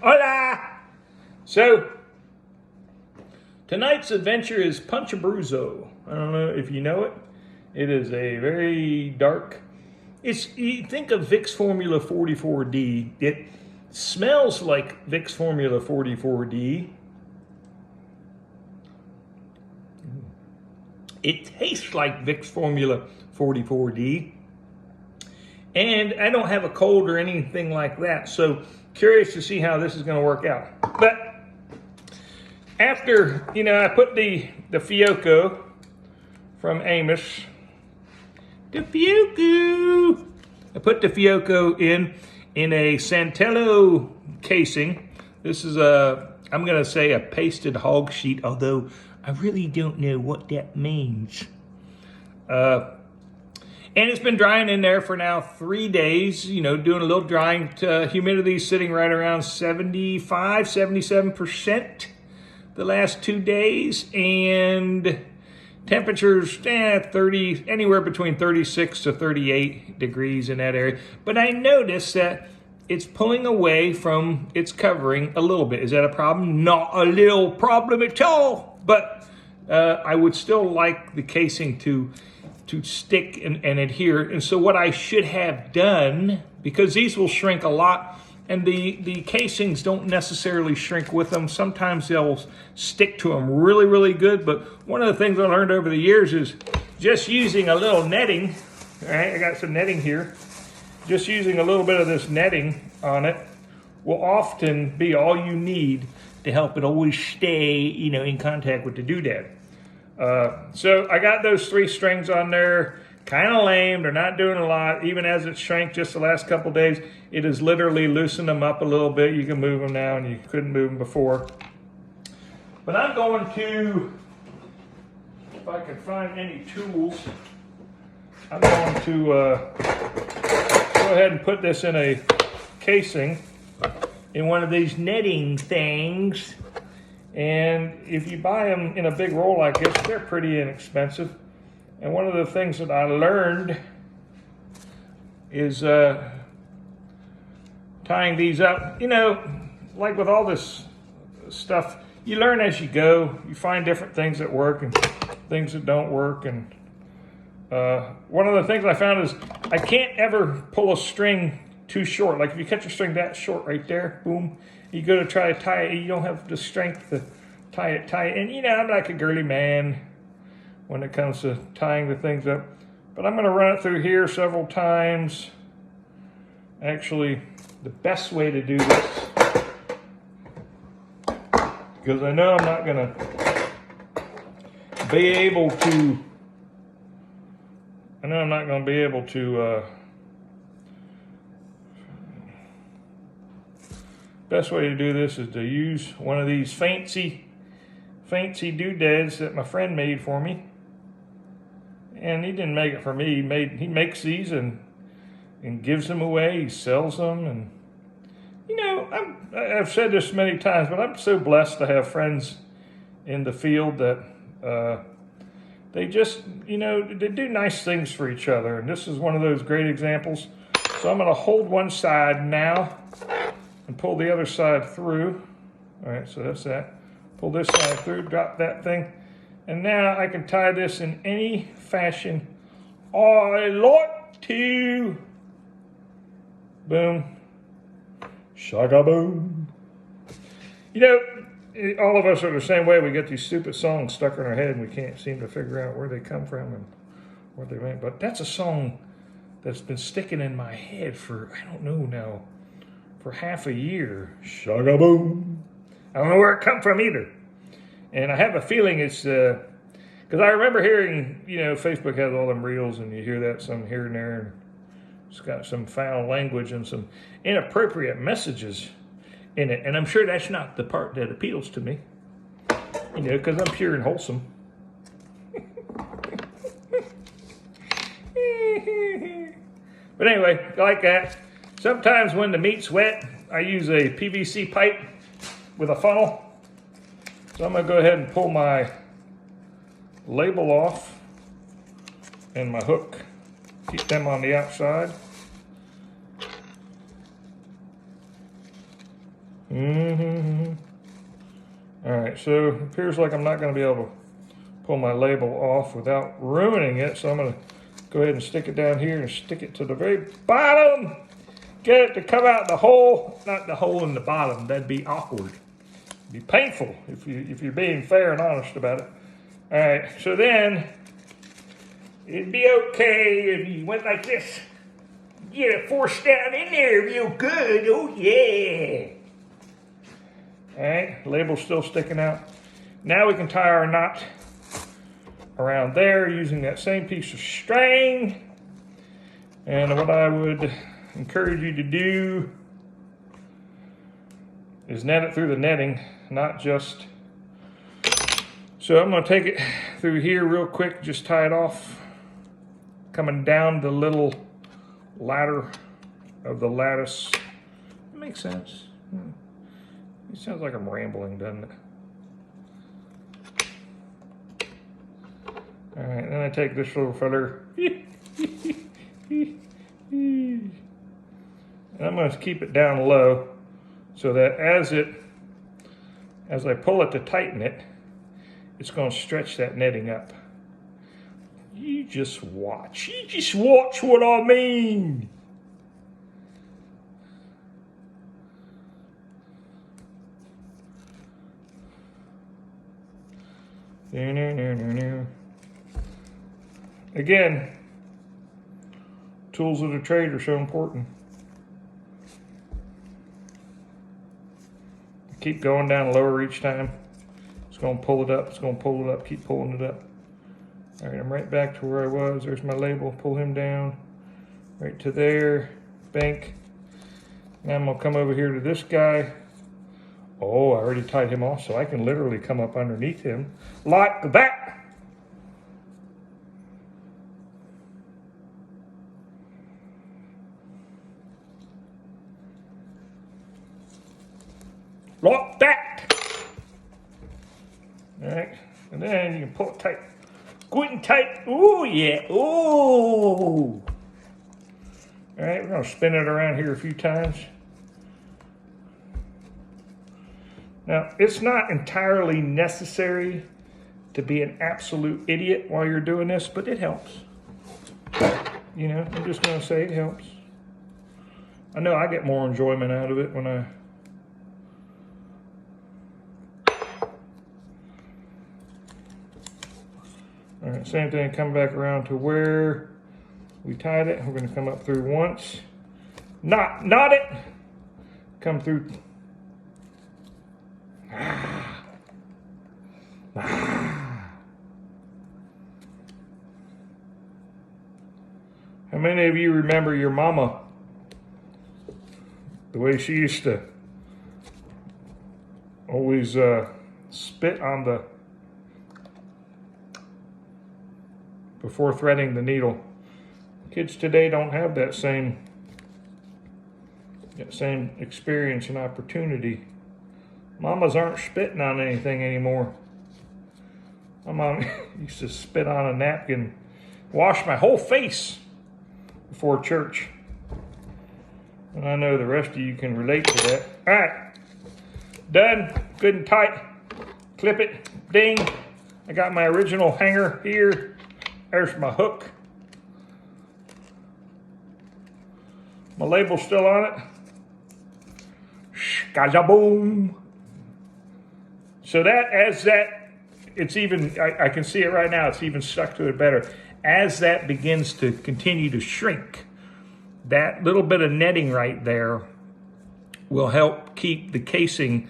Hola! So, tonight's adventure is Punchabruzzo. I don't know if you know it. It is a very dark, you think of Vicks Formula 44D. It smells like Vicks Formula 44D. It tastes like Vicks Formula 44D. And I don't have a cold or anything like that, so curious to see how this is going to work out. But after, I put the Fioco from Amos. The Fioco! I put the Fioco in a Santello casing. This is I'm going to say a pasted hog sheet, although I really don't know what that means. And it's been drying in there for now 3 days, doing a little drying. Humidity is sitting right around 75, 77% the last 2 days. And temperatures, 30, anywhere between 36 to 38 degrees in that area. But I noticed that it's pulling away from its covering a little bit. Is that a problem? Not a little problem at all. But I would still like the casing to stick and adhere. And so what I should have done, because these will shrink a lot, and the casings don't necessarily shrink with them. Sometimes they'll stick to them really, really good. But one of the things I learned over the years is just using a little netting. All right, I got some netting here. Just using a little bit of this netting on it will often be all you need to help it always stay, in contact with the doodad. So I got those 3 strings on there, kind of lame. They're not doing a lot. Even as it shrank just the last couple days, it has literally loosened them up a little bit. You can move them now and you couldn't move them before. But I'm going to, if I can find any tools, I'm going to go ahead and put this in a casing in one of these netting things. And if you buy them in a big roll like this, they're pretty inexpensive. And one of the things that I learned is tying these up. Like with all this stuff, you learn as you go. You find different things that work and things that don't work. And one of the things I found is I can't ever pull a string too short. Like if you cut your string that short right there, boom, you go to try to tie it, you don't have the strength to tie it. And I'm like a girly man when it comes to tying the things up. But I'm going to run it through here several times. Actually, the best way to do this, because I know I'm not going to be able to, best way to do this is to use one of these fancy doodads that my friend made for me. And he didn't make it for me. He makes these and gives them away. He sells them. And, I've said this many times, but I'm so blessed to have friends in the field that they just, they do nice things for each other. And this is one of those great examples. So I'm going to hold one side now and pull the other side through. All right, so that's that. Pull this side through, drop that thing. And now I can tie this in any fashion I like to. Boom. Shaka boom. All of us are the same way. We get these stupid songs stuck in our head and we can't seem to figure out where they come from and what they mean. But that's a song that's been sticking in my head for, I don't know now, for half a year. Shaka boom. I don't know where it come from either. And I have a feeling it's, because I remember hearing, Facebook has all them reels and you hear that some here and there. And it's got some foul language and some inappropriate messages in it. And I'm sure that's not the part that appeals to me, because I'm pure and wholesome. But anyway, like that. Sometimes when the meat's wet, I use a PVC pipe with a funnel. So I'm going to go ahead and pull my label off and my hook. Keep them on the outside. Mm-hmm. All right, so it appears like I'm not going to be able to pull my label off without ruining it, so I'm going to go ahead and stick it down here and stick it to the very bottom. Get it to come out the hole, not the hole in the bottom. That'd be awkward. It'd be painful if you're being fair and honest about it. All right, so then it'd be okay if you went like this. Get it forced down in there real good. Oh yeah. All right, label's still sticking out. Now we can tie our knot around there using that same piece of string. And what I would encourage you to do is net it through the netting, not just. So I'm going to take it through here real quick, just tie it off, coming down the little ladder of the lattice. That makes sense. It sounds like I'm rambling, doesn't it? All right, then I take this little feather, and I'm going to keep it down low so that as I pull it to tighten it, it's going to stretch that netting up. You just watch. You just watch what I mean. Again, tools of the trade are so important. Keep going down lower each time. It's going to pull it up. It's going to pull it up. Keep pulling it up. All right, I'm right back to where I was. There's my label. Pull him down. Right to there. Bank. Now I'm going to come over here to this guy. Oh, I already tied him off, so I can literally come up underneath him like that. Like that. All right, and then you can pull it tight. Good and tight. Ooh, yeah. Ooh. All right, we're going to spin it around here a few times. Now, it's not entirely necessary to be an absolute idiot while you're doing this, but it helps. You know, I'm just going to say it helps. I know I get more enjoyment out of it when I... All right, same thing, come back around to where we tied it. We're going to come up through once. Knot it. Come through. How many of you remember your mama? The way she used to always spit on the, before threading the needle. Kids today don't have that same experience and opportunity. Mamas aren't spitting on anything anymore. My mom used to spit on a napkin, wash my whole face before church. And I know the rest of you can relate to that. All right, done, good and tight. Clip it, ding. I got my original hanger here. There's my hook. My label's still on it. Shkazaboom. So it's even, I can see it right now, it's even stuck to it better. As that begins to continue to shrink, that little bit of netting right there will help keep the casing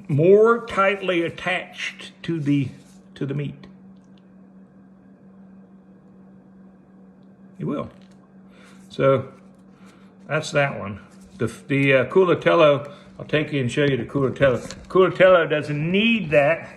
more tightly attached to the meat. It will. So that's that one. The Culatello, I'll take you and show you the Culatello. Culatello doesn't need that.